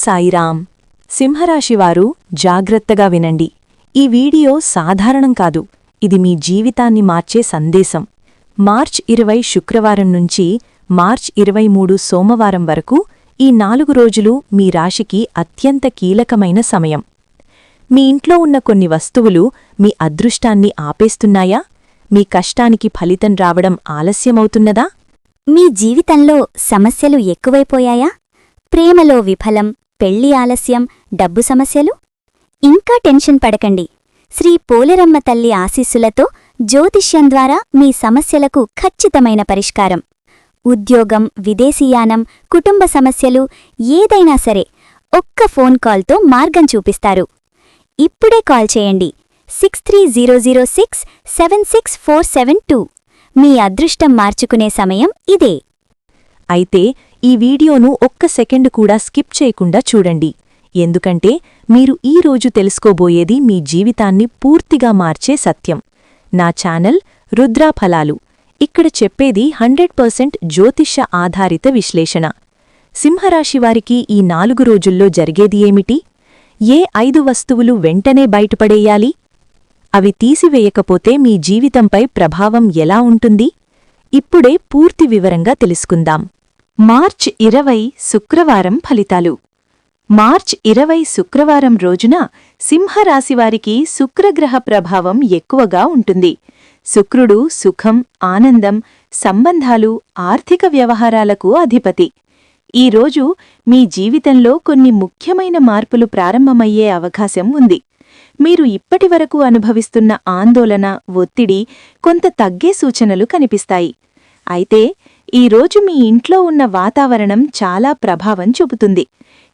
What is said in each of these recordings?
సాయిరాం. సింహరాశివారు జాగ్రత్తగా వినండి. ఈ వీడియో సాధారణం కాదు, ఇది మీ జీవితాన్ని మార్చే సందేశం. మార్చ్ 20 శుక్రవారం నుంచి మార్చ్ 23 సోమవారం వరకు ఈ 4 రోజులు మీ రాశికి అత్యంత కీలకమైన సమయం. మీ ఇంట్లో ఉన్న కొన్ని వస్తువులు మీ అదృష్టాన్ని ఆపేస్తున్నాయా? మీ కష్టానికి ఫలితం రావడం ఆలస్యమవుతున్నదా? మీ జీవితంలో సమస్యలు ఎక్కువైపోయాయా? ప్రేమలో విఫలం, పెళ్లి ఆలస్యం, డబ్బు సమస్యలు? ఇంకా టెన్షన్ పడకండి. శ్రీ పోలేరమ్మ తల్లి ఆశీస్సులతో జ్యోతిష్యం ద్వారా మీ సమస్యలకు ఖచ్చితమైన పరిష్కారం. ఉద్యోగం, విదేశీయానం, కుటుంబ సమస్యలు ఏదైనా సరే ఒక్క ఫోన్ కాల్తో మార్గం చూపిస్తారు. ఇప్పుడే కాల్ చేయండి 6300676472. మీ అదృష్టం మార్చుకునే సమయం ఇదే. అయితే ఈ వీడియోను ఒక్క సెకండ్ కూడా స్కిప్ చేయకుండా చూడండి, ఎందుకంటే మీరు ఈ రోజు తెలుసుకోబోయేది మీ జీవితాన్ని పూర్తిగా మార్చే సత్యం. నా ఛానల్ రుద్రా ఫలాలు. ఇక్కడ చెప్పేది 100% జ్యోతిష్య ఆధారిత విశ్లేషణ. సింహరాశివారికి ఈ 4 రోజుల్లో జరిగేది ఏమిటి? ఏ 5 వస్తువులు వెంటనే బయటపడేయాలి? అవి తీసివేయకపోతే మీ జీవితంపై ప్రభావం ఎలా ఉంటుంది? ఇప్పుడే పూర్తి వివరంగా తెలుసుకుందాం. మార్చ్ 20 శుక్రవారం ఫలితాలు. మార్చ్ 20 శుక్రవారం రోజున సింహరాశివారికి శుక్రగ్రహ ప్రభావం ఎక్కువగా ఉంటుంది. శుక్రుడు సుఖం, ఆనందం, సంబంధాలు, ఆర్థిక వ్యవహారాలకు అధిపతి. ఈ రోజు మీ జీవితంలో కొన్ని ముఖ్యమైన మార్పులు ప్రారంభమయ్యే అవకాశం ఉంది. మీరు ఇప్పటివరకు అనుభవిస్తున్న ఆందోళన, ఒత్తిడి కొంత తగ్గే సూచనలు కనిపిస్తాయి. అయితే ఈరోజు మీ ఇంట్లో ఉన్న వాతావరణం చాలా ప్రభావం చూపుతుంది.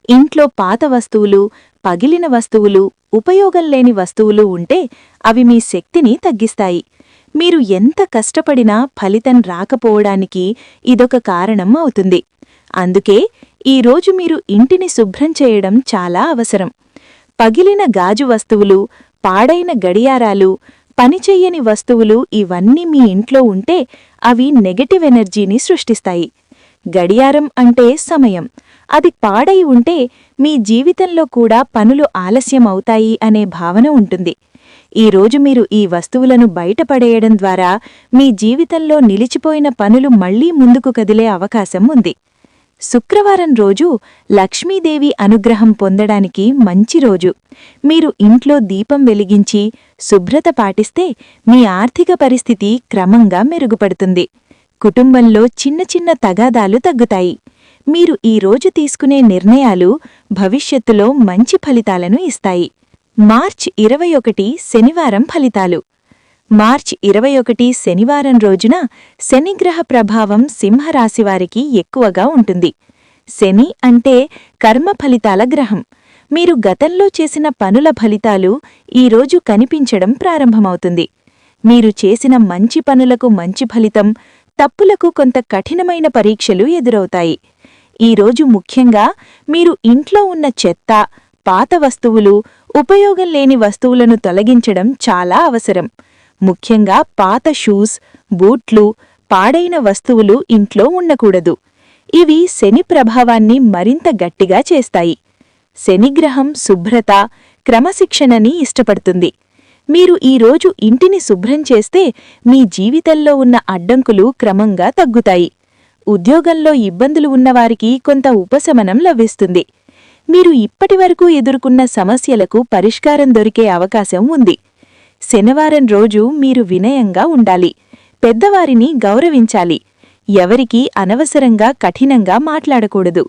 ఇంట్లో పాత వస్తువులు, పగిలిన వస్తువులు, ఉపయోగం లేని వస్తువులు ఉంటే అవి మీ శక్తిని తగ్గిస్తాయి. మీరు ఎంత కష్టపడినా ఫలితం రాకపోవడానికి ఇదొక కారణం అవుతుంది. అందుకే ఈరోజు మీరు ఇంటిని శుభ్రం చేయడం చాలా అవసరం. పగిలిన గాజు వస్తువులు, పాడైన గడియారాలు, పనిచెయ్యని వస్తువులు ఇవన్నీ మీ ఇంట్లో ఉంటే అవి నెగటివ్ ఎనర్జీని సృష్టిస్తాయి. గడియారం అంటే సమయం. అది పాడై ఉంటే మీ జీవితంలో కూడా పనులు ఆలస్యమవుతాయి అనే భావన ఉంటుంది. ఈరోజు మీరు ఈ వస్తువులను బయటపడేయడం ద్వారా మీ జీవితంలో నిలిచిపోయిన పనులు మళ్లీ ముందుకు కదిలే అవకాశం ఉంది. శుక్రవారం రోజు లక్ష్మీదేవి అనుగ్రహం పొందడానికి మంచి రోజు. మీరు ఇంట్లో దీపం వెలిగించి శుభ్రత పాటిస్తే మీ ఆర్థిక పరిస్థితి క్రమంగా మెరుగుపడుతుంది. కుటుంబంలో చిన్న చిన్న తగాదాలు తగ్గుతాయి. మీరు ఈ రోజు తీసుకునే నిర్ణయాలు భవిష్యత్తులో మంచి ఫలితాలను ఇస్తాయి. మార్చ్ 21 శనివారం ఫలితాలు. మార్చ్ 21 శనివారం రోజున శనిగ్రహ ప్రభావం సింహరాశివారికి ఎక్కువగా ఉంటుంది. శని అంటే కర్మ ఫలితాల గ్రహం. మీరు గతంలో చేసిన పనుల ఫలితాలు ఈరోజు కనిపించడం ప్రారంభమవుతుంది. మీరు చేసిన మంచి పనులకు మంచి ఫలితం, తప్పులకు కొంత కఠినమైన పరీక్షలు ఎదురవుతాయి. ఈరోజు ముఖ్యంగా మీరు ఇంట్లో ఉన్న చెత్త, పాత వస్తువులు, ఉపయోగం లేని వస్తువులను తొలగించడం చాలా అవసరం. ముఖ్యంగా పాత షూస్, బూట్లు, పాడైన వస్తువులు ఇంట్లో ఉండకూడదు. ఇవి శని ప్రభావాన్ని మరింత గట్టిగా చేస్తాయి. శనిగ్రహం శుభ్రత, క్రమశిక్షణని ఇష్టపడుతుంది. మీరు ఈరోజు ఇంటిని శుభ్రం చేస్తే మీ జీవితంలో ఉన్న అడ్డంకులు క్రమంగా తగ్గుతాయి. ఉద్యోగంలో ఇబ్బందులు ఉన్నవారికి కొంత ఉపశమనం లభిస్తుంది. మీరు ఇప్పటివరకు ఎదుర్కొన్న సమస్యలకు పరిష్కారం దొరికే అవకాశం ఉంది. శనివారం రోజు మీరు వినయంగా ఉండాలి. పెద్దవారిని గౌరవించాలి. ఎవరికీ అనవసరంగా కఠినంగా మాట్లాడకూడదు.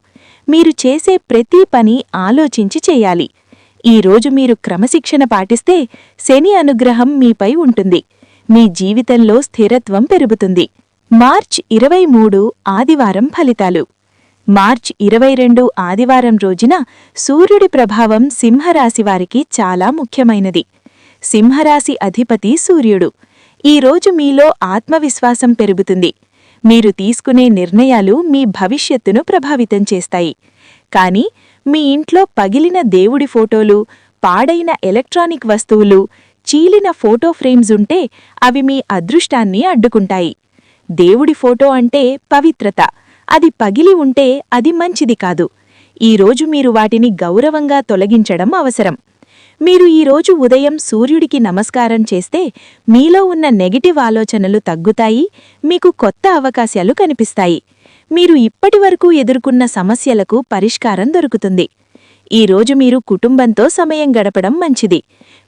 మీరు చేసే ప్రతి పని ఆలోచించి చేయాలి. ఈరోజు మీరు క్రమశిక్షణ పాటిస్తే శని అనుగ్రహం మీపై ఉంటుంది. మీ జీవితంలో స్థిరత్వం పెరుగుతుంది. మార్చ్ 23 ఆదివారం ఫలితాలు. మార్చ్ 22 ఆదివారం రోజున సూర్యుడి ప్రభావం సింహరాశివారికి చాలా ముఖ్యమైనది. సింహరాశి అధిపతి సూర్యుడు. ఈరోజు మీలో ఆత్మవిశ్వాసం పెరుగుతుంది. మీరు తీసుకునే నిర్ణయాలు మీ భవిష్యత్తును ప్రభావితం చేస్తాయి. కానీ మీ ఇంట్లో పగిలిన దేవుడి ఫోటోలు, పాడైన ఎలక్ట్రానిక్ వస్తువులు, చీలిన ఫోటో ఫ్రేమ్స్ ఉంటే అవి మీ అదృష్టాన్ని అడ్డుకుంటాయి. దేవుడి ఫోటో అంటే పవిత్రత. అది పగిలి ఉంటే అది మంచిది కాదు. ఈరోజు మీరు వాటిని గౌరవంగా తొలగించడం అవసరం. మీరు ఈరోజు ఉదయం సూర్యుడికి నమస్కారం చేస్తే మీలో ఉన్న నెగటివ్ ఆలోచనలు తగ్గుతాయి, మీకు కొత్త అవకాశాలు కనిపిస్తాయి. మీరు ఇప్పటివరకు ఎదుర్కొన్న సమస్యలకు పరిష్కారం దొరుకుతుంది. ఈరోజు మీరు కుటుంబంతో సమయం గడపడం మంచిది.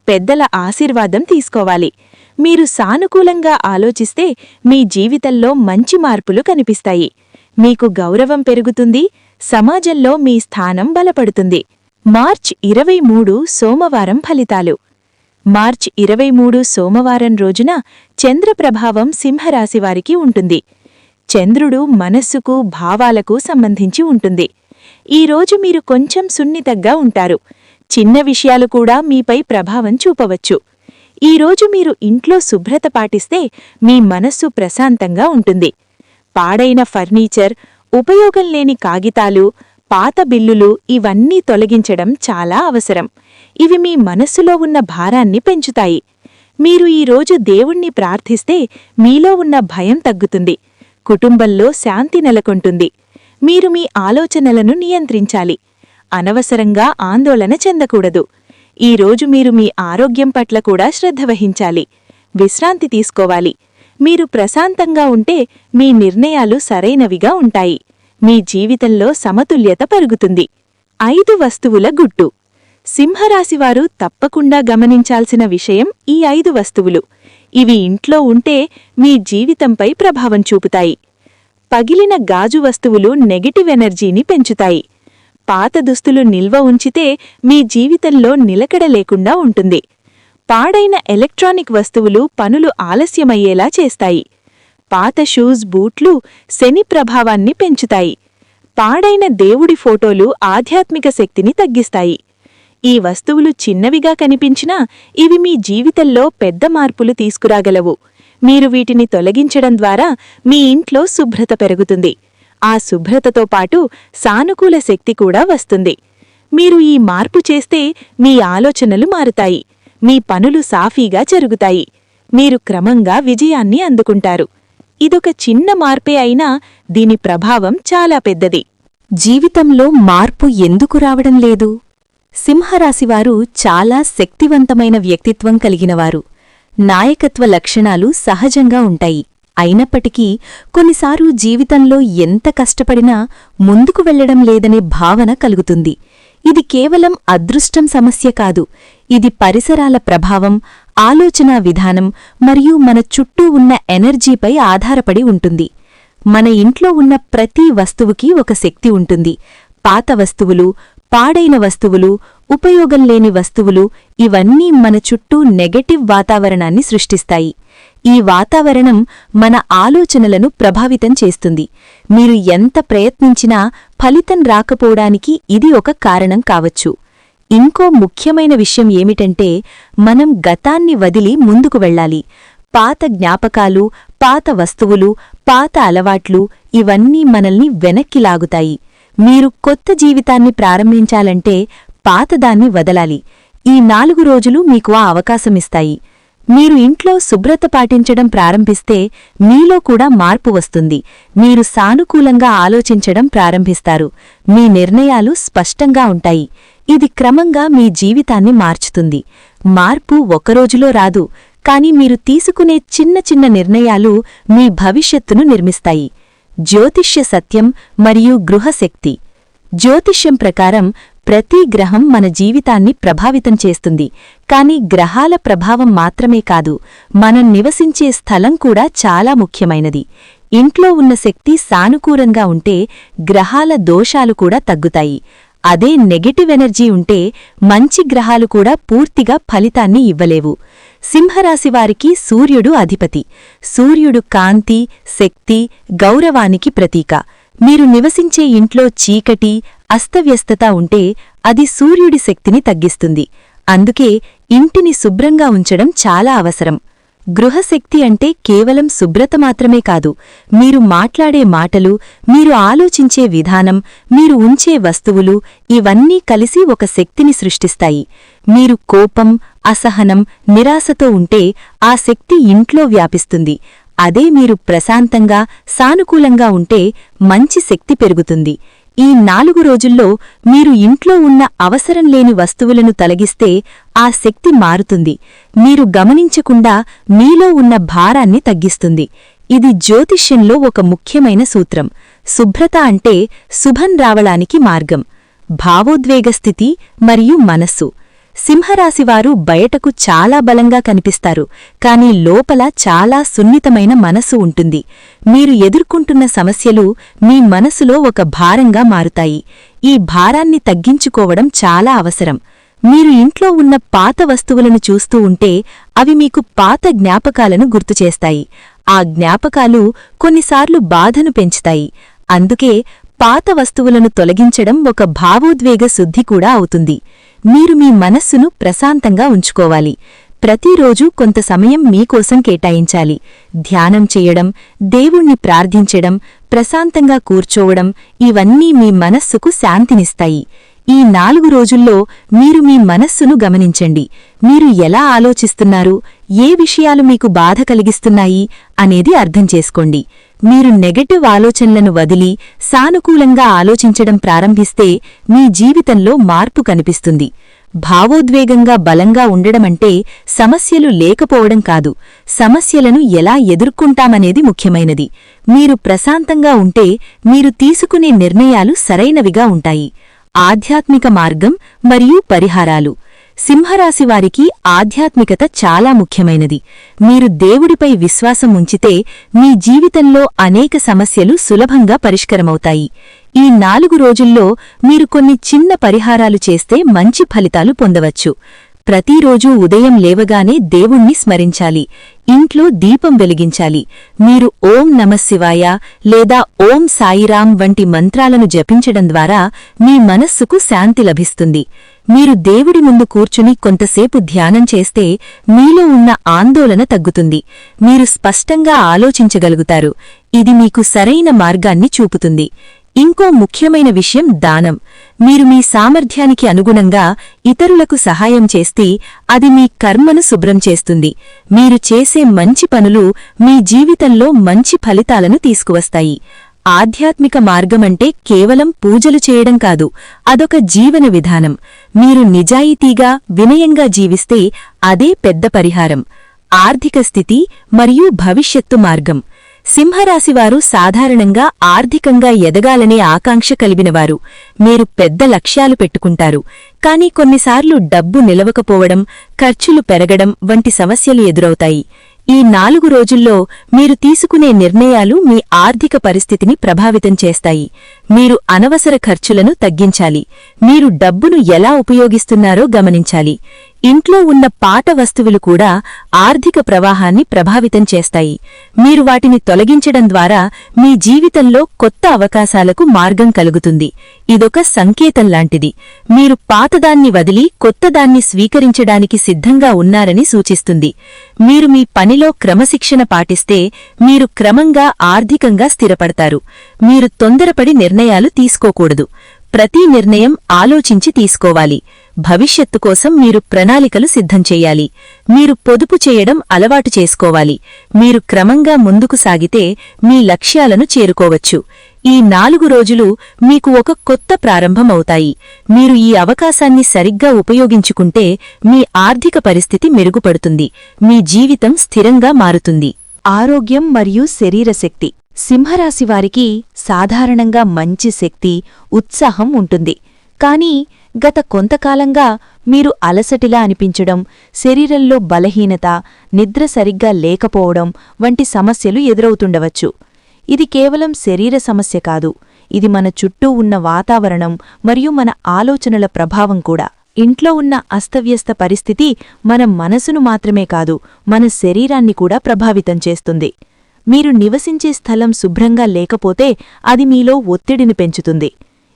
పెద్దల ఆశీర్వాదం తీసుకోవాలి. మీరు సానుకూలంగా ఆలోచిస్తే మీ జీవితంలో మంచి మార్పులు కనిపిస్తాయి. మీకు గౌరవం పెరుగుతుంది, సమాజంలో మీ స్థానం బలపడుతుంది. మార్చ్ 23 సోమవారం ఫలితాలు. మార్చ్ 23 సోమవారం రోజున చంద్ర ప్రభావం సింహరాశివారికి ఉంటుంది. చంద్రుడు మనస్సుకు, భావాలకు సంబంధించి ఉంటుంది. ఈరోజు మీరు కొంచెం సున్నితంగా ఉంటారు. చిన్న విషయాలు కూడా మీపై ప్రభావం చూపవచ్చు. ఈరోజు మీరు ఇంట్లో శుభ్రత పాటిస్తే మీ మనస్సు ప్రశాంతంగా ఉంటుంది. పాడైన ఫర్నిచర్, ఉపయోగం లేని కాగితాలు, పాత బిల్లులు ఇవన్నీ తొలగించడం చాలా అవసరం. ఇవి మీ మనస్సులో ఉన్న భారాన్ని పెంచుతాయి. మీరు ఈరోజు దేవుణ్ణి ప్రార్థిస్తే మీలో ఉన్న భయం తగ్గుతుంది. కుటుంబంలో శాంతి నెలకొంటుంది. మీరు మీ ఆలోచనలను నియంత్రించాలి. అనవసరంగా ఆందోళన చెందకూడదు. ఈరోజు మీరు మీ ఆరోగ్యం పట్ల కూడా శ్రద్ధ వహించాలి. విశ్రాంతి తీసుకోవాలి. మీరు ప్రశాంతంగా ఉంటే మీ నిర్ణయాలు సరైనవిగా ఉంటాయి. మీ జీవితంలో సమతుల్యత పెరుగుతుంది. 5 వస్తువుల గుట్టు. సింహరాశివారు తప్పకుండా గమనించాల్సిన విషయం ఈ 5 వస్తువులు. ఇవి ఇంట్లో ఉంటే మీ జీవితంపై ప్రభావం చూపుతాయి. పగిలిన గాజు వస్తువులు నెగటివ్ ఎనర్జీని పెంచుతాయి. పాత దుస్తులు నిల్వ ఉంచితే మీ జీవితంలో నిలకడ లేకుండా ఉంటుంది. పాడైన ఎలక్ట్రానిక్ వస్తువులు పనులు ఆలస్యమయ్యేలా చేస్తాయి. పాత షూస్, బూట్లు శని ప్రభావాన్ని పెంచుతాయి. పాడైన దేవుడి ఫోటోలు ఆధ్యాత్మిక శక్తిని తగ్గిస్తాయి. ఈ వస్తువులు చిన్నవిగా కనిపించినా ఇవి మీ జీవితంలో పెద్ద మార్పులు తీసుకురాగలవు. మీరు వీటిని తొలగించడం ద్వారా మీ ఇంట్లో శుభ్రత పెరుగుతుంది. ఆ శుభ్రతతో పాటు సానుకూల శక్తి కూడా వస్తుంది. మీరు ఈ మార్పు చేస్తే మీ ఆలోచనలు మారుతాయి. మీ పనులు సాఫీగా జరుగుతాయి. మీరు క్రమంగా విజయాన్ని అందుకుంటారు. ఇదొక చిన్న మార్పే అయినా దీని ప్రభావం చాలా పెద్దది. జీవితంలో మార్పు ఎందుకు రావడం లేదు? సింహరాశివారు చాలా శక్తివంతమైన వ్యక్తిత్వం కలిగినవారు. నాయకత్వ లక్షణాలు సహజంగా ఉంటాయి. అయినప్పటికీ కొన్నిసార్లు జీవితంలో ఎంత కష్టపడినా ముందుకు వెళ్లడం లేదనే భావన కలుగుతుంది. ఇది కేవలం అదృష్టం సమస్య కాదు. ఇది పరిసరాల ప్రభావం, ఆలోచనా విధానం మరియు మన చుట్టూ ఉన్న ఎనర్జీపై ఆధారపడి ఉంటుంది. మన ఇంట్లో ఉన్న ప్రతి వస్తువుకి ఒక శక్తి ఉంటుంది. పాత వస్తువులు, పాడైన వస్తువులు, ఉపయోగం లేని వస్తువులు ఇవన్నీ మన చుట్టూ నెగటివ్ వాతావరణాన్ని సృష్టిస్తాయి. ఈ వాతావరణం మన ఆలోచనలను ప్రభావితం చేస్తుంది. మీరు ఎంత ప్రయత్నించినా ఫలితం రాకపోవడానికి ఇది ఒక కారణం కావచ్చు. ఇంకో ముఖ్యమైన విషయం ఏమిటంటే మనం గతాన్ని వదిలి ముందుకు వెళ్ళాలి. పాత జ్ఞాపకాలు, పాత వస్తువులు, పాత అలవాట్లు ఇవన్నీ మనల్ని వెనక్కి లాగుతాయి. మీరు కొత్త జీవితాన్ని ప్రారంభించాలంటే పాతదాన్ని వదలాలి. ఈ 4 రోజులు మీకు ఆ అవకాశమిస్తాయి. మీరు ఇంట్లో శుభ్రత పాటించడం ప్రారంభిస్తే మీలో కూడా మార్పు వస్తుంది. మీరు సానుకూలంగా ఆలోచించడం ప్రారంభిస్తారు. మీ నిర్ణయాలు స్పష్టంగా ఉంటాయి. ఇది క్రమంగా మీ జీవితాన్ని మార్చుతుంది. మార్పు ఒకరోజులో రాదు, కాని మీరు తీసుకునే చిన్న చిన్న నిర్ణయాలు మీ భవిష్యత్తును నిర్మిస్తాయి. జ్యోతిష్య సత్యం మరియు గృహశక్తి. జ్యోతిష్యం ప్రకారం ప్రతి గ్రహం మన జీవితాన్ని ప్రభావితం చేస్తుంది. కాని గ్రహాల ప్రభావం మాత్రమే కాదు, మనం నివసించే స్థలం కూడా చాలా ముఖ్యమైనది. ఇంట్లో ఉన్న శక్తి సానుకూలంగా ఉంటే గ్రహాల దోషాలు కూడా తగ్గుతాయి. అదే నెగటివ్ ఎనర్జీ ఉంటే మంచి గ్రహాలు కూడా పూర్తిగా ఫలితాన్ని ఇవ్వలేవు. సింహరాశివారికి సూర్యుడు అధిపతి. సూర్యుడు కాంతి, శక్తి, గౌరవానికి ప్రతీక. మీరు నివసించే ఇంట్లో చీకటి, అస్తవ్యస్తత ఉంటే అది సూర్యుడి శక్తిని తగ్గిస్తుంది. అందుకే ఇంటిని శుభ్రంగా ఉంచడం చాలా అవసరం. గృహశక్తి అంటే కేవలం శుభ్రత మాత్రమే కాదు, మీరు మాట్లాడే మాటలు, మీరు ఆలోచించే విధానం, మీరు ఉంచే వస్తువులు ఇవన్నీ కలిసి ఒక శక్తిని సృష్టిస్తాయి. మీరు కోపం, అసహనం, నిరాశతో ఉంటే ఆ శక్తి ఇంట్లో వ్యాపిస్తుంది. అదే మీరు ప్రశాంతంగా, సానుకూలంగా ఉంటే మంచి శక్తి పెరుగుతుంది. ఈ 4 రోజుల్లో మీరు ఇంట్లో ఉన్న అవసరం లేని వస్తువులను తొలగిస్తే ఆ శక్తి మారుతుంది. మీరు గమనించకుండా మీలో ఉన్న భారాన్ని తగ్గిస్తుంది. ఇది జ్యోతిష్యంలో ఒక ముఖ్యమైన సూత్రం. శుభ్రత అంటే శుభం రావడానికి మార్గం. భావోద్వేగ స్థితి మరియు మనస్సు. సింహరాశివారు బయటకు చాలా బలంగా కనిపిస్తారు, కాని లోపల చాలా సున్నితమైన మనసు ఉంటుంది. మీరు ఎదుర్కొంటున్న సమస్యలు మీ మనసులో ఒక భారంగా మారుతాయి. ఈ భారాన్ని తగ్గించుకోవడం చాలా అవసరం. మీరు ఇంట్లో ఉన్న పాత వస్తువులను చూస్తూ ఉంటే అవి మీకు పాత జ్ఞాపకాలను గుర్తుచేస్తాయి. ఆ జ్ఞాపకాలు కొన్నిసార్లు బాధను పెంచుతాయి. అందుకే పాత వస్తువులను తొలగించడం ఒక భావోద్వేగ శుద్ధి కూడా అవుతుంది. మీరు మీ మనస్సును ప్రశాంతంగా ఉంచుకోవాలి. ప్రతిరోజూ కొంత సమయం మీకోసం కేటాయించాలి. ధ్యానం చేయడం, దేవుణ్ణి ప్రార్థించడం, ప్రశాంతంగా కూర్చోవడం ఇవన్నీ మీ మనస్సుకు శాంతినిస్తాయి. ఈ 4 రోజుల్లో మీరు మీ మనస్సును గమనించండి. మీరు ఎలా ఆలోచిస్తున్నారు, ఏ విషయాలు మీకు బాధ కలిగిస్తున్నాయి అనేది అర్థం చేసుకోండి. మీరు నెగటివ్ ఆలోచనలను వదిలి సానుకూలంగా ఆలోచించడం ప్రారంభిస్తే మీ జీవితంలో మార్పు కనిపిస్తుంది. భావోద్వేగంగా బలంగా ఉండడమంటే సమస్యలు లేకపోవడం కాదు, సమస్యలను ఎలా ఎదుర్కొంటామనేది ముఖ్యమైనది. మీరు ప్రశాంతంగా ఉంటే మీరు తీసుకునే నిర్ణయాలు సరైనవిగా ఉంటాయి. ఆధ్యాత్మిక మార్గం మరియు పరిహారాలు. సింహరాశివారికి ఆధ్యాత్మికత చాలా ముఖ్యమైనది. మీరు దేవుడిపై విశ్వాసం ఉంచితే మీ జీవితంలో అనేక సమస్యలు సులభంగా పరిష్కరమవుతాయి. ఈ 4 రోజుల్లో మీరు కొన్ని చిన్న పరిహారాలు చేస్తే మంచి ఫలితాలు పొందవచ్చు. ప్రతిరోజూ ఉదయం లేవగానే దేవుణ్ణి స్మరించాలి. ఇంట్లో దీపం వెలిగించాలి. మీరు ఓం నమఃశివాయ లేదా ఓం సాయిరాం వంటి మంత్రాలను జపించడం ద్వారా మీ మనస్సుకు శాంతి లభిస్తుంది. మీరు దేవుడి ముందు కూర్చుని కొంతసేపు ధ్యానం చేస్తే మీలో ఉన్న ఆందోళన తగ్గుతుంది. మీరు స్పష్టంగా ఆలోచించగలుగుతారు. ఇది మీకు సరైన మార్గాన్ని చూపుతుంది. ఇంకో ముఖ్యమైన విషయం దానం. మీరు మీ సామర్థ్యానికి అనుగుణంగా ఇతరులకు సహాయం చేస్తే అది మీ కర్మను శుభ్రం చేస్తుంది. మీరు చేసే మంచి పనులు మీ జీవితంలో మంచి ఫలితాలను తీసుకువస్తాయి. ఆధ్యాత్మిక మార్గమంటే కేవలం పూజలు చేయడం కాదు, అదొక జీవన విధానం. మీరు నిజాయితీగా, వినయంగా జీవిస్తే అదే పెద్ద పరిహారం. ఆర్థిక స్థితి మరియు భవిష్యత్తు మార్గం. సింహరాశివారు సాధారణంగా ఆర్థికంగా ఎదగాలనే ఆకాంక్ష కలిగినవారు. మీరు పెద్ద లక్ష్యాలు పెట్టుకుంటారు, కానీ కొన్నిసార్లు డబ్బు నిలవకపోవడం, ఖర్చులు పెరగడం వంటి సమస్యలు ఎదురవుతాయి. ఈ 4 రోజుల్లో మీరు తీసుకునే నిర్ణయాలు మీ ఆర్థిక పరిస్థితిని ప్రభావితం చేస్తాయి. మీరు అనవసర ఖర్చులను తగ్గించాలి. మీరు డబ్బును ఎలా ఉపయోగిస్తున్నారో గమనించాలి. ఇంట్లో ఉన్న పాత వస్తువులు కూడా ఆర్థిక ప్రవాహాన్ని ప్రభావితం చేస్తాయి. మీరు వాటిని తొలగించడం ద్వారా మీ జీవితంలో కొత్త అవకాశాలకు మార్గం కలుగుతుంది. ఇదొక సంకేతం లాంటిది. మీరు పాతదాన్ని వదిలి కొత్తదాన్ని స్వీకరించడానికి సిద్ధంగా ఉన్నారని సూచిస్తుంది. మీరు మీ పనిలో క్రమశిక్షణ పాటిస్తే మీరు క్రమంగా ఆర్థికంగా స్థిరపడతారు. మీరు తొందరపడి నిర్ణయాలు తీసుకోకూడదు. ప్రతి నిర్ణయం ఆలోచించి తీసుకోవాలి. భవిష్యత్తు కోసం మీరు ప్రణాళికలు సిద్ధం చెయ్యాలి. మీరు పొదుపు చేయడం అలవాటు చేసుకోవాలి. మీరు క్రమంగా ముందుకు సాగితే మీ లక్ష్యాలను చేరుకోవచ్చు. ఈ 4 రోజులు మీకు ఒక కొత్త ప్రారంభం అవుతాయి. మీరు ఈ అవకాశాన్ని సరిగ్గా ఉపయోగించుకుంటే మీ ఆర్థిక పరిస్థితి మెరుగుపడుతుంది. మీ జీవితం స్థిరంగా మారుతుంది. ఆరోగ్యం మరియు శరీరశక్తి. సింహరాశివారికి సాధారణంగా మంచి శక్తి, ఉత్సాహం ఉంటుంది. కానీ గత కొంతకాలంగా మీరు అలసటిలా అనిపించడం, శరీరంలో బలహీనత, నిద్ర సరిగ్గా లేకపోవడం వంటి సమస్యలు ఎదురవుతుండవచ్చు. ఇది కేవలం శరీర సమస్య కాదు, ఇది మన చుట్టూ ఉన్న వాతావరణం మరియు మన ఆలోచనల ప్రభావం కూడా. ఇంట్లో ఉన్న అస్తవ్యస్త పరిస్థితి మన మనసును మాత్రమే కాదు, మన శరీరాన్ని కూడా ప్రభావితం చేస్తుంది. మీరు నివసించే స్థలం శుభ్రంగా లేకపోతే అది మీలో ఒత్తిడిని పెంచుతుంది.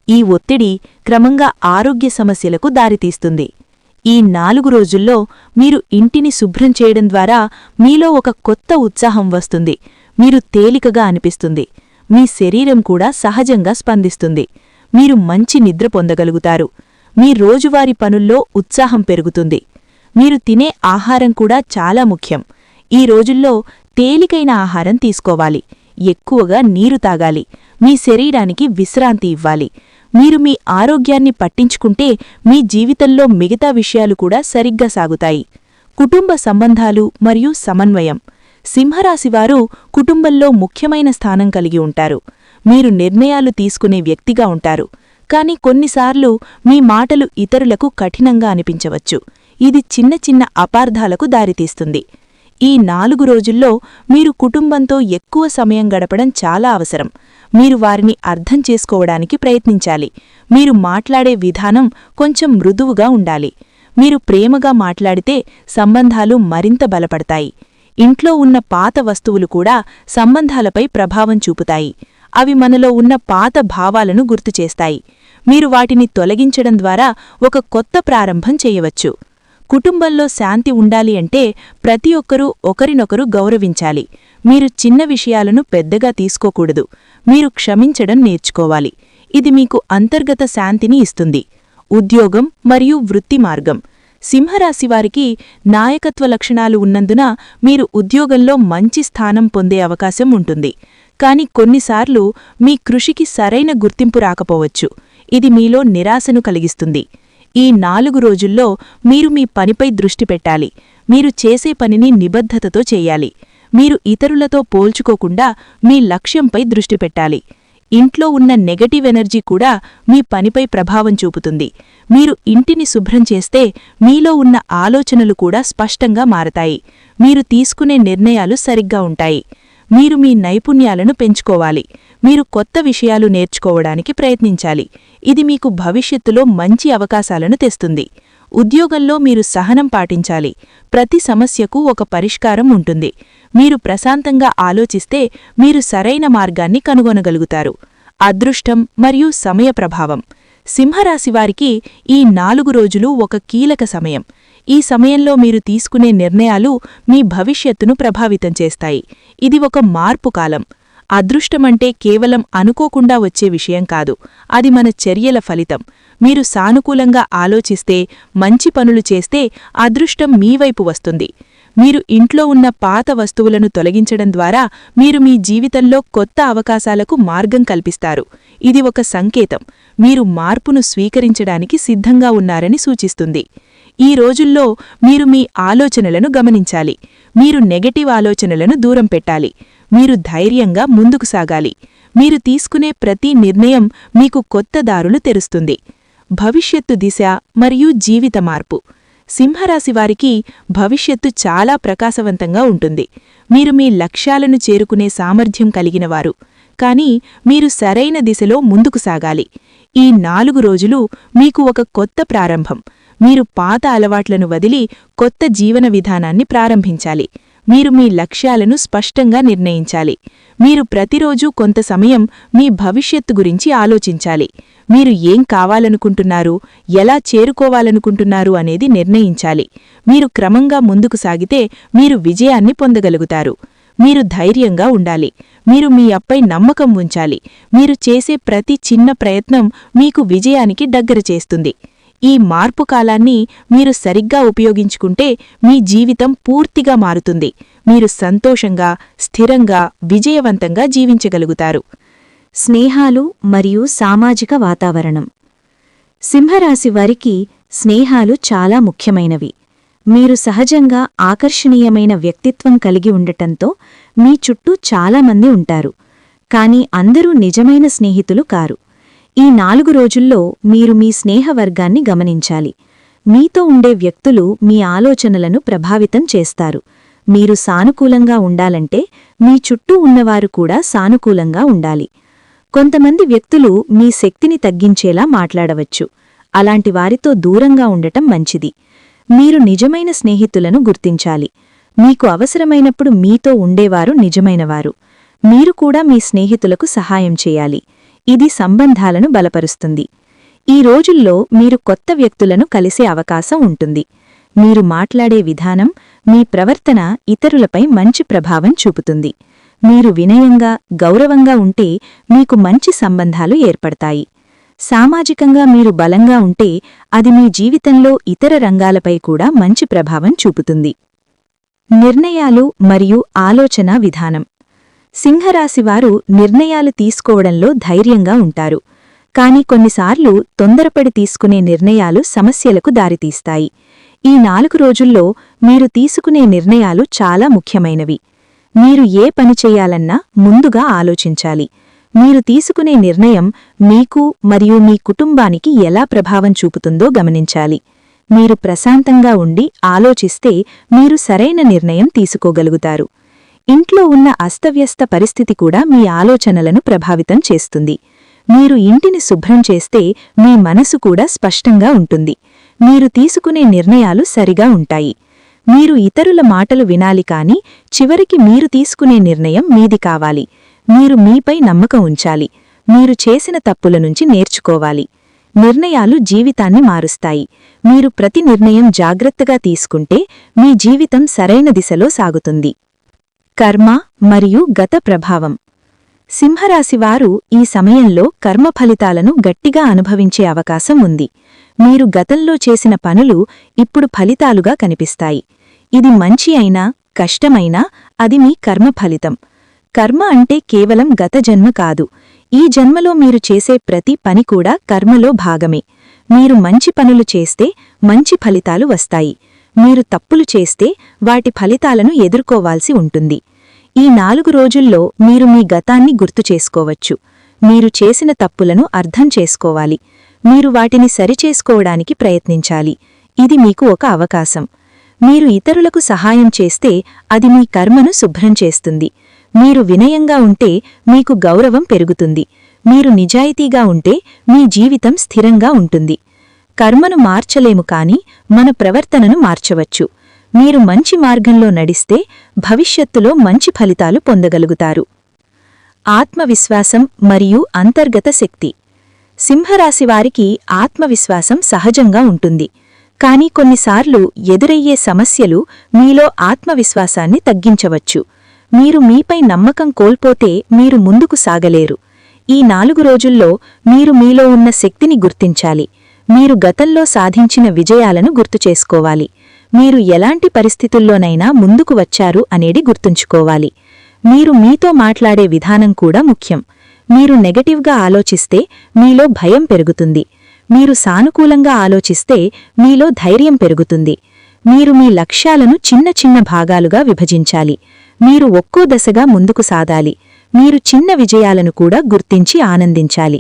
ఈ ఒత్తిడి క్రమంగా ఆరోగ్య సమస్యలకు దారితీస్తుంది. ఈ 4 రోజుల్లో మీరు ఇంటిని శుభ్రం చేయడం ద్వారా మీలో ఒక కొత్త ఉత్సాహం వస్తుంది. మీరు తేలికగా అనిపిస్తుంది. మీ శరీరం కూడా సహజంగా స్పందిస్తుంది. మీరు మంచి నిద్ర పొందగలుగుతారు. మీ రోజువారీ పనుల్లో ఉత్సాహం పెరుగుతుంది. మీరు తినే ఆహారం కూడా చాలా ముఖ్యం. ఈ రోజుల్లో తేలికైన ఆహారం తీసుకోవాలి. ఎక్కువగా నీరు తాగాలి, మీ శరీరానికి విశ్రాంతి ఇవ్వాలి. మీరు మీ ఆరోగ్యాన్ని పట్టించుకుంటే మీ జీవితంలో మిగతా విషయాలు కూడా సరిగ్గా సాగుతాయి. కుటుంబ సంబంధాలు మరియు సమన్వయం. సింహరాశివారు కుటుంబంలో ముఖ్యమైన స్థానం కలిగి ఉంటారు. మీరు నిర్ణయాలు తీసుకునే వ్యక్తిగా ఉంటారు. కాని కొన్నిసార్లు మీ మాటలు ఇతరులకు కఠినంగా అనిపించవచ్చు. ఇది చిన్న చిన్న అపార్థాలకు దారితీస్తుంది. ఈ 4 రోజుల్లో మీరు కుటుంబంతో ఎక్కువ సమయం గడపడం చాలా అవసరం. మీరు వారిని అర్థం చేసుకోవడానికి ప్రయత్నించాలి. మీరు మాట్లాడే విధానం కొంచెం మృదువుగా ఉండాలి. మీరు ప్రేమగా మాట్లాడితే సంబంధాలు మరింత బలపడతాయి. ఇంట్లో ఉన్న పాత వస్తువులు కూడా సంబంధాలపై ప్రభావం చూపుతాయి. అవి మనలో ఉన్న పాత భావాలను గుర్తుచేస్తాయి. మీరు వాటిని తొలగించడం ద్వారా ఒక కొత్త ప్రారంభం చేయవచ్చు. కుటుంబంలో శాంతి ఉండాలి అంటే ప్రతి ఒక్కరూ ఒకరినొకరు గౌరవించాలి. మీరు చిన్న విషయాలను పెద్దగా తీసుకోకూడదు. మీరు క్షమించడం నేర్చుకోవాలి. ఇది మీకు అంతర్గత శాంతిని ఇస్తుంది. ఉద్యోగం మరియు వృత్తి మార్గం. సింహరాశివారికి నాయకత్వ లక్షణాలు ఉన్నందున మీరు ఉద్యోగంలో మంచి స్థానం పొందే అవకాశం ఉంటుంది. కాని కొన్నిసార్లు మీ కృషికి సరైన గుర్తింపు రాకపోవచ్చు. ఇది మీలో నిరాశను కలిగిస్తుంది. ఈ 4 రోజుల్లో మీరు మీ పనిపై దృష్టి పెట్టాలి. మీరు చేసే పనిని నిబద్ధతతో చెయ్యాలి. మీరు ఇతరులతో పోల్చుకోకుండా మీ లక్ష్యంపై దృష్టి పెట్టాలి. ఇంట్లో ఉన్న నెగటివ్ ఎనర్జీ కూడా మీ పనిపై ప్రభావం చూపుతుంది. మీరు ఇంటిని శుభ్రం చేస్తే మీలో ఉన్న ఆలోచనలు కూడా స్పష్టంగా మారతాయి. మీరు తీసుకునే నిర్ణయాలు సరిగ్గా ఉంటాయి. మీరు మీ నైపుణ్యాలను పెంచుకోవాలి. మీరు కొత్త విషయాలు నేర్చుకోవడానికి ప్రయత్నించాలి. ఇది మీకు భవిష్యత్తులో మంచి అవకాశాలను తెస్తుంది. ఉద్యోగంలో మీరు సహనం పాటించాలి. ప్రతి సమస్యకు ఒక పరిష్కారం ఉంటుంది. మీరు ప్రశాంతంగా ఆలోచిస్తే మీరు సరైన మార్గాన్ని కనుగొనగలుగుతారు. అదృష్టం మరియు సమయ ప్రభావం. సింహరాశివారికి ఈ 4 రోజులు ఒక కీలక సమయం. ఈ సమయంలో మీరు తీసుకునే నిర్ణయాలు మీ భవిష్యత్తును ప్రభావితం చేస్తాయి. ఇది ఒక మార్పు కాలం. అదృష్టమంటే కేవలం అనుకోకుండా వచ్చే విషయం కాదు. అది మన చర్యల ఫలితం. మీరు సానుకూలంగా ఆలోచిస్తే, మంచి పనులు చేస్తే అదృష్టం మీవైపు వస్తుంది. మీరు ఇంట్లో ఉన్న పాత వస్తువులను తొలగించడం ద్వారా మీరు మీ జీవితంలో కొత్త అవకాశాలకు మార్గం కల్పిస్తారు. ఇది ఒక సంకేతం. మీరు మార్పును స్వీకరించడానికి సిద్ధంగా ఉన్నారని సూచిస్తుంది. ఈ రోజుల్లో మీరు మీ ఆలోచనలను గమనించాలి. మీరు నెగటివ్ ఆలోచనలను దూరం పెట్టాలి. మీరు ధైర్యంగా ముందుకు సాగాలి. మీరు తీసుకునే ప్రతి నిర్ణయం మీకు కొత్త దారులు తెరుస్తుంది. భవిష్యత్తు దిశ మరియు జీవిత మార్పు. సింహరాశివారికి భవిష్యత్తు చాలా ప్రకాశవంతంగా ఉంటుంది. మీరు మీ లక్ష్యాలను చేరుకునే సామర్థ్యం కలిగినవారు. కానీ మీరు సరైన దిశలో ముందుకు సాగాలి. ఈ 4 రోజులు మీకు ఒక కొత్త ప్రారంభం. మీరు పాత అలవాట్లను వదిలి కొత్త జీవన విధానాన్ని ప్రారంభించాలి. మీరు మీ లక్ష్యాలను స్పష్టంగా నిర్ణయించాలి. మీరు ప్రతిరోజూ కొంత సమయం మీ భవిష్యత్తు గురించి ఆలోచించాలి. మీరు ఏం కావాలనుకుంటున్నారు, ఎలా చేరుకోవాలనుకుంటున్నారు అనేది నిర్ణయించాలి. మీరు క్రమంగా ముందుకు సాగితే మీరు విజయాన్ని పొందగలుగుతారు. మీరు ధైర్యంగా ఉండాలి. మీరు మీ అప్పై నమ్మకం ఉంచాలి. మీరు చేసే ప్రతి చిన్న ప్రయత్నం మీకు విజయానికి దగ్గర చేస్తుంది. ఈ మార్పు కాలాన్ని మీరు సరిగ్గా ఉపయోగించుకుంటే మీ జీవితం పూర్తిగా మారుతుంది. మీరు సంతోషంగా, స్థిరంగా, విజయవంతంగా జీవించగలుగుతారు. స్నేహాలు మరియు సామాజిక వాతావరణం. సింహరాశివారికి స్నేహాలు చాలా ముఖ్యమైనవి. మీరు సహజంగా ఆకర్షణీయమైన వ్యక్తిత్వం కలిగి ఉండటంతో మీ చుట్టూ చాలామంది ఉంటారు. కాని అందరూ నిజమైన స్నేహితులు కారు. ఈ 4 రోజుల్లో మీరు మీ స్నేహవర్గాన్ని గమనించాలి. మీతో ఉండే వ్యక్తులు మీ ఆలోచనలను ప్రభావితం చేస్తారు. మీరు సానుకూలంగా ఉండాలంటే మీ చుట్టూ ఉన్నవారు కూడా సానుకూలంగా ఉండాలి. కొంతమంది వ్యక్తులు మీ శక్తిని తగ్గించేలా మాట్లాడవచ్చు. అలాంటి వారితో దూరంగా ఉండటం మంచిది. మీరు నిజమైన స్నేహితులను గుర్తించాలి. మీకు అవసరమైనప్పుడు మీతో ఉండేవారు నిజమైనవారు. మీరు కూడా మీ స్నేహితులకు సహాయం చేయాలి. ఇది సంబంధాలను బలపరుస్తుంది. ఈ రోజుల్లో మీరు కొత్త వ్యక్తులను కలిసే అవకాశం ఉంటుంది. మీరు మాట్లాడే విధానం, మీ ప్రవర్తన ఇతరులపై మంచి ప్రభావం చూపుతుంది. మీరు వినయంగా, గౌరవంగా ఉంటే మీకు మంచి సంబంధాలు ఏర్పడతాయి. సామాజికంగా మీరు బలంగా ఉంటే అది మీ జీవితంలో ఇతర రంగాలపై కూడా మంచి ప్రభావం చూపుతుంది. నిర్ణయాలు మరియు ఆలోచనా విధానం. సింహరాశివారు నిర్ణయాలు తీసుకోవడంలో ధైర్యంగా ఉంటారు. కాని కొన్నిసార్లు తొందరపడి తీసుకునే నిర్ణయాలు సమస్యలకు దారితీస్తాయి. ఈ 4 రోజుల్లో మీరు తీసుకునే నిర్ణయాలు చాలా ముఖ్యమైనవి. మీరు ఏ పని చెయ్యాలన్నా ముందుగా ఆలోచించాలి. మీరు తీసుకునే నిర్ణయం మీకు మరియు మీ కుటుంబానికి ఎలా ప్రభావం చూపుతుందో గమనించాలి. మీరు ప్రశాంతంగా ఉండి ఆలోచిస్తే మీరు సరైన నిర్ణయం తీసుకోగలుగుతారు. ఇంట్లో ఉన్న అస్తవ్యస్త పరిస్థితి కూడా మీ ఆలోచనలను ప్రభావితం చేస్తుంది. మీరు ఇంటిని శుభ్రం చేస్తే మీ మనసు కూడా స్పష్టంగా ఉంటుంది. మీరు తీసుకునే నిర్ణయాలు సరిగా ఉంటాయి. మీరు ఇతరుల మాటలు వినాలి కాని చివరికి మీరు తీసుకునే నిర్ణయం మీది కావాలి. మీరు మీపై నమ్మకం ఉంచాలి. మీరు చేసిన తప్పుల నుంచి నేర్చుకోవాలి. నిర్ణయాలు జీవితాన్ని మారుస్తాయి. మీరు ప్రతి నిర్ణయం జాగ్రత్తగా తీసుకుంటే మీ జీవితం సరైన దిశలో సాగుతుంది. కర్మ మరియు గత ప్రభావం. సింహరాశివారు ఈ సమయంలో కర్మ ఫలితాలను గట్టిగా అనుభవించే అవకాశం ఉంది. మీరు గతంలో చేసిన పనులు ఇప్పుడు ఫలితాలుగా కనిపిస్తాయి. ఇది మంచి అయినా కష్టమైనా అది మీ కర్మ ఫలితం. కర్మ అంటే కేవలం గత జన్మ కాదు. ఈ జన్మలో మీరు చేసే ప్రతి పని కూడా కర్మలో భాగమే. మీరు మంచి పనులు చేస్తే మంచి ఫలితాలు వస్తాయి. మీరు తప్పులు చేస్తే వాటి ఫలితాలను ఎదుర్కోవాల్సి ఉంటుంది. ఈ 4 రోజుల్లో మీరు మీ గతాన్ని గుర్తుచేసుకోవచ్చు. మీరు చేసిన తప్పులను అర్థం చేసుకోవాలి. మీరు వాటిని సరిచేసుకోవడానికి ప్రయత్నించాలి. ఇది మీకు ఒక అవకాశం. మీరు ఇతరులకు సహాయం చేస్తే అది మీ కర్మను శుభ్రం చేస్తుంది. మీరు వినయంగా ఉంటే మీకు గౌరవం పెరుగుతుంది. మీరు నిజాయితీగా ఉంటే మీ జీవితం స్థిరంగా ఉంటుంది. కర్మను మార్చలేము కాని మన ప్రవర్తనను మార్చవచ్చు. మీరు మంచి మార్గంలో నడిస్తే భవిష్యత్తులో మంచి ఫలితాలు పొందగలుగుతారు. ఆత్మవిశ్వాసం మరియు అంతర్గత శక్తి. సింహరాశివారికి ఆత్మవిశ్వాసం సహజంగా ఉంటుంది. కాని కొన్నిసార్లు ఎదురయ్యే సమస్యలు మీలో ఆత్మవిశ్వాసాన్ని తగ్గించవచ్చు. మీరు మీపై నమ్మకం కోల్పోతే మీరు ముందుకు సాగలేరు. ఈ 4 రోజుల్లో మీరు మీలో ఉన్న శక్తిని గుర్తించాలి. మీరు గతంలో సాధించిన విజయాలను గుర్తుచేసుకోవాలి. మీరు ఎలాంటి పరిస్థితుల్లోనైనా ముందుకు వచ్చారు అనేది గుర్తుంచుకోవాలి. మీరు మీతో మాట్లాడే విధానం కూడా ముఖ్యం. మీరు నెగటివ్గా ఆలోచిస్తే మీలో భయం పెరుగుతుంది. మీరు సానుకూలంగా ఆలోచిస్తే మీలో ధైర్యం పెరుగుతుంది. మీరు మీ లక్ష్యాలను చిన్న చిన్న భాగాలుగా విభజించాలి. మీరు ఒక్కో దశగా ముందుకు సాగాలి. మీరు చిన్న విజయాలను కూడా గుర్తించి ఆనందించాలి.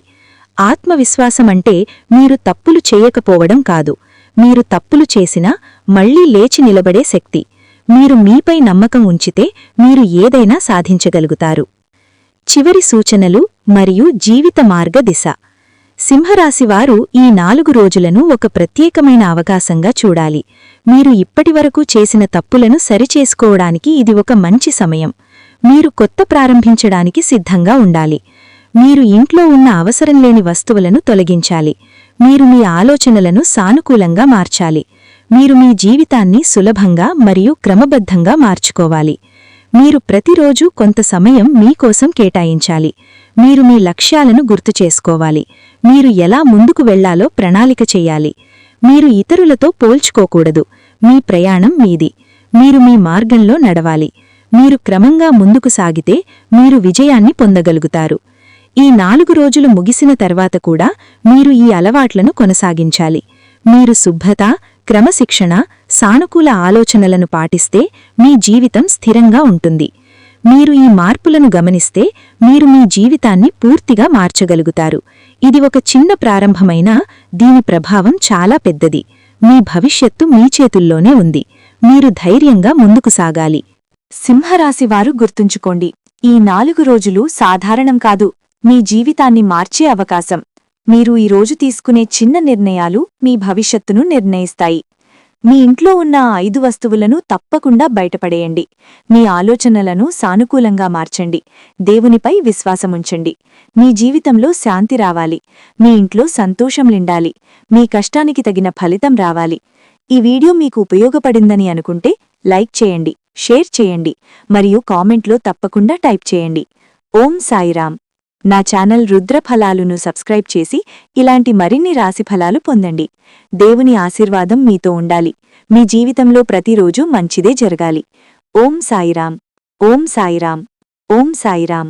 ఆత్మవిశ్వాసమంటే మీరు తప్పులు చేయకపోవడం కాదు. మీరు తప్పులు చేసినా మళ్లీ లేచి నిలబడే శక్తి. మీరు మీపై నమ్మకం ఉంచితే మీరు ఏదైనా సాధించగలుగుతారు. చివరి సూచనలు మరియు జీవిత మార్గదిశ. సింహరాశివారు ఈ 4 రోజులను ఒక ప్రత్యేకమైన అవకాశంగా చూడాలి. మీరు ఇప్పటివరకు చేసిన తప్పులను సరిచేసుకోవడానికి ఇది ఒక మంచి సమయం. మీరు కొత్త ప్రారంభించడానికి సిద్ధంగా ఉండాలి. మీరు ఇంట్లో ఉన్న అవసరంలేని వస్తువులను తొలగించాలి. మీరు మీ ఆలోచనలను సానుకూలంగా మార్చాలి. మీరు మీ జీవితాన్ని సులభంగా మరియు క్రమబద్ధంగా మార్చుకోవాలి. మీరు ప్రతిరోజూ కొంత సమయం మీకోసం కేటాయించాలి. మీరు మీ లక్ష్యాలను గుర్తుచేసుకోవాలి. మీరు ఎలా ముందుకు వెళ్లాలో ప్రణాళిక చెయ్యాలి. మీరు ఇతరులతో పోల్చుకోకూడదు. మీ ప్రయాణం మీది. మీరు మీ మార్గంలో నడవాలి. మీరు క్రమంగా ముందుకు సాగితే మీరు విజయాన్ని పొందగలుగుతారు. ఈ 4 రోజులు ముగిసిన తర్వాత కూడా మీరు ఈ అలవాట్లను కొనసాగించాలి. మీరు శుభ్రత, క్రమశిక్షణ, సానుకూల ఆలోచనలను పాటిస్తే మీ జీవితం స్థిరంగా ఉంటుంది. మీరు ఈ మార్పులను గమనిస్తే మీరు మీ జీవితాన్ని పూర్తిగా మార్చగలుగుతారు. ఇది ఒక చిన్న ప్రారంభమైనా దీని ప్రభావం చాలా పెద్దది. మీ భవిష్యత్తు మీ చేతుల్లోనే ఉంది. మీరు ధైర్యంగా ముందుకు సాగాలి. సింహరాశివారు గుర్తుంచుకోండి, ఈ 4 రోజులు సాధారణం కాదు. మీ జీవితాన్ని మార్చే అవకాశం. మీరు ఈరోజు తీసుకునే చిన్న నిర్ణయాలు మీ భవిష్యత్తును నిర్ణయిస్తాయి. మీ ఇంట్లో ఉన్న 5 వస్తువులను తప్పకుండా బయటపడేయండి. మీ ఆలోచనలను సానుకూలంగా మార్చండి. దేవునిపై విశ్వాసముంచండి. మీ జీవితంలో శాంతి రావాలి. మీ ఇంట్లో సంతోషం నిండాలి. మీ కష్టానికి తగిన ఫలితం రావాలి. ఈ వీడియో మీకు ఉపయోగపడిందని అనుకుంటే లైక్ చేయండి, షేర్ చేయండి మరియు కామెంట్లో తప్పకుండా టైప్ చేయండి. ఓం సాయిరాం. నా ఛానల్ రుద్రఫలాలును సబ్స్క్రైబ్ చేసి ఇలాంటి మరిన్ని రాశిఫలాలు పొందండి. దేవుని ఆశీర్వాదం మీతో ఉండాలి. మీ జీవితంలో ప్రతిరోజూ మంచిదే జరగాలి. ఓం సాయిరాం. ఓం సాయిరాం. ఓం సాయిరాం.